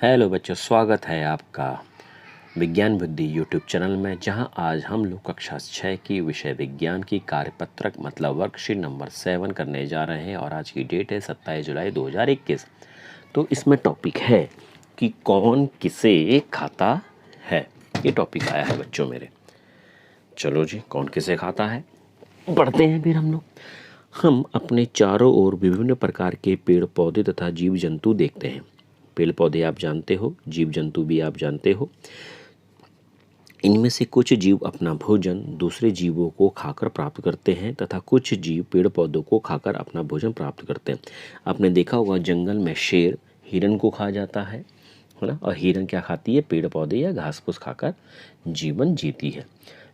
Hello बच्चों, स्वागत है आपका विज्ञान बुद्धि यूट्यूब चैनल में, जहां आज हम लोग कक्षा 6 की विषय विज्ञान की कार्यपत्रक मतलब वर्कशीट नंबर 7 करने जा रहे हैं। और आज की डेट है 27 जुलाई 2021। तो इसमें टॉपिक है कि कौन किसे खाता है। ये टॉपिक आया है बच्चों मेरे। चलो जी, कौन किसे खाता है पढ़ते हैं फिर हम अपने चारों ओर विभिन्न प्रकार के पेड़ पौधे तथा जीव जंतु देखते हैं। पेड़ पौधे आप जानते हो, जीव जंतु भी आप जानते हो। इनमें से कुछ जीव अपना भोजन दूसरे जीवों को खाकर प्राप्त करते हैं तथा कुछ जीव पेड़ पौधों को खाकर अपना भोजन प्राप्त करते हैं। आपने देखा होगा जंगल में शेर हिरन को खा जाता है ना। और हिरन क्या खाती है? पेड़ पौधे या घास फूस खाकर जीवन जीती है।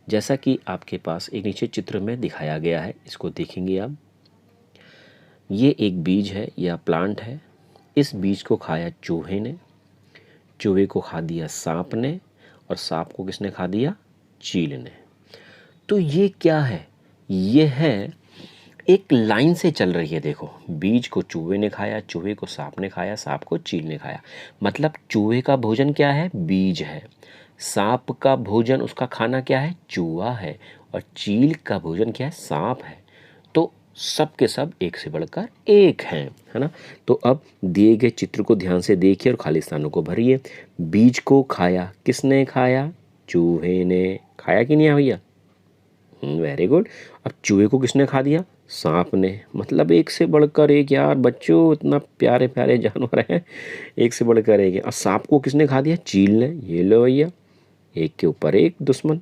जैसा कि आपके पास एक नीचे चित्र में दिखाया गया है, इसको देखेंगे आप। ये एक बीज है या प्लांट है। इस बीज को खाया चूहे ने, चूहे को खा दिया सांप ने, और सांप को किसने खा दिया? चील ने। तो ये क्या है? ये है एक लाइन से चल रही है। देखो, बीज को चूहे ने खाया, चूहे को सांप ने खाया, सांप को चील ने खाया। मतलब चूहे का भोजन क्या है? बीज है। सांप का भोजन, उसका खाना क्या है? चूहा है। और चील का भोजन क्या है? सांप है। तो सब के सब एक से बढ़कर एक हैं, है ना। तो अब दिए गए चित्र को ध्यान से देखिए और खाली स्थानों को भरिए। बीज को खाया किसने? खाया चूहे ने। खाया कि नहीं भैया? Very good. अब चूहे को किसने खा दिया? सांप ने। मतलब एक से बढ़कर एक यार बच्चों, इतना प्यारे प्यारे जानवर हैं, एक से बढ़कर एक। और सांप को किसने खा दिया? चील ने। ये लो भैया, एक के ऊपर एक दुश्मन,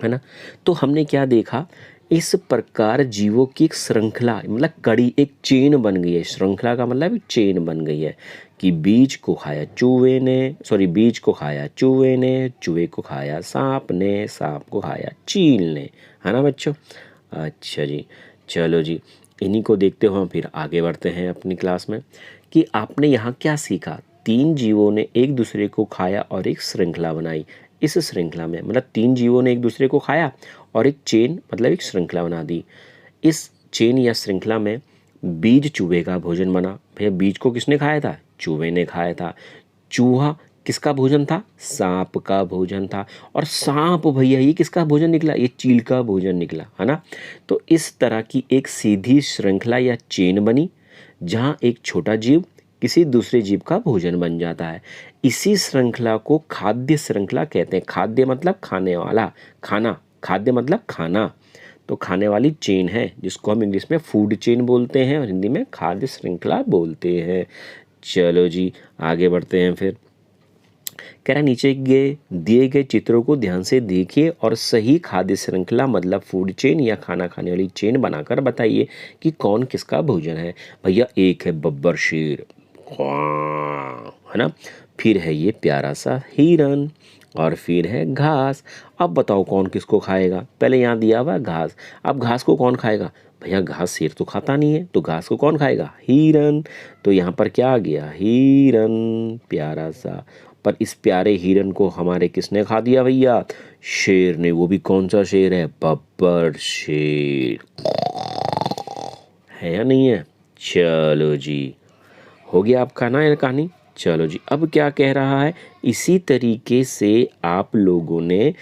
है ना। तो हमने क्या देखा? इस प्रकार जीवों की एक श्रृंखला मतलब कड़ी, एक चेन बन गई है। श्रृंखला का मतलब एक चेन बन गई है कि बीज को खाया चूहे ने, बीज को खाया चूहे ने, चूहे को खाया सांप ने, सांप को खाया चील ने, है ना बच्चों। अच्छा जी, चलो जी, इन्हीं को देखते हुए हम फिर आगे बढ़ते हैं अपनी क्लास में कि आपने यहाँ क्या सीखा। 3 जीवों ने एक दूसरे को खाया और एक श्रृंखला बनाई। इस श्रृंखला में मतलब 3 जीवों ने एक दूसरे को खाया और एक चेन मतलब एक श्रृंखला बना दी। इस चेन या श्रृंखला में बीज चूहे का भोजन बना। भैया, बीज को किसने खाया था? चूहे ने खाया था। चूहा किसका भोजन था? सांप का भोजन था। और सांप भैया ये किसका भोजन निकला? ये चील का भोजन निकला, है ना। तो इस तरह की एक सीधी श्रृंखला या चेन बनी, जहाँ एक छोटा जीव किसी दूसरे जीव का भोजन बन जाता है। इसी श्रृंखला को खाद्य श्रृंखला कहते हैं। खाद्य मतलब खाने वाला, खाना। खाद्य मतलब खाना। तो खाने वाली चेन है, जिसको हम इंग्लिश में फूड चेन बोलते हैं और हिंदी में खाद्य श्रृंखला बोलते हैं। चलो जी, आगे बढ़ते हैं फिर। कह रहा नीचे दिए गए चित्रों को ध्यान से देखिए और सही खाद्य श्रृंखला मतलब फूड चेन या खाना खाने वाली चेन बनाकर बताइए कि कौन किसका भोजन है। भैया, एक है बब्बर शेर, है ना। फिर है ये प्यारा सा हिरन, और फिर है घास। अब बताओ कौन किसको खाएगा? पहले यहाँ दिया हुआ घास। अब घास को कौन खाएगा? भैया, घास शेर तो खाता नहीं है, तो घास को कौन खाएगा? हिरन। तो यहाँ पर क्या आ गया? हिरन, प्यारा सा। पर इस प्यारे हिरन को हमारे किसने खा दिया भैया? शेर ने। वो भी कौन सा शेर है? बब्बर शेर, है या नहीं है? चलो जी, हो गया आपका ना ये कहानी। चलो जी, अब क्या कह रहा है? इसी तरीके से आप लोगों ने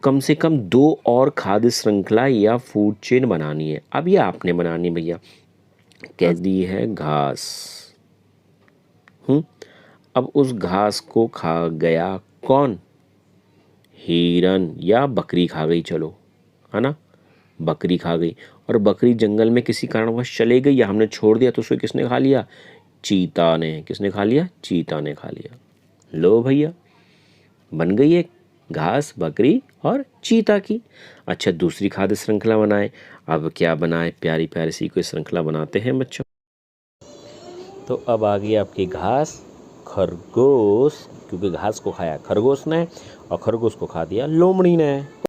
कम से कम 2 और खाद्य श्रृंखला या फूड चेन बनानी है। अब ये आपने बनानी भैया। कह दी है घास। अब उस घास को खा गया कौन? हिरन या बकरी खा गई, चलो, है ना। बकरी खा गई। और बकरी जंगल में किसी कारणवश चले गई या हमने छोड़ दिया, तो उसको किसने खा लिया? चीता ने। किसने खा लिया? चीता ने खा लिया। लो भैया, बन गई एक घास, बकरी और चीता की। अच्छा, दूसरी खाद्य श्रृंखला बनाए। अब क्या बनाए? प्यारी प्यारी सी कोई श्रृंखला बनाते हैं बच्चों। तो अब आ गई आपकी घास, खरगोश, क्योंकि घास को खाया खरगोश ने और खरगोश को खा दिया लोमड़ी ने।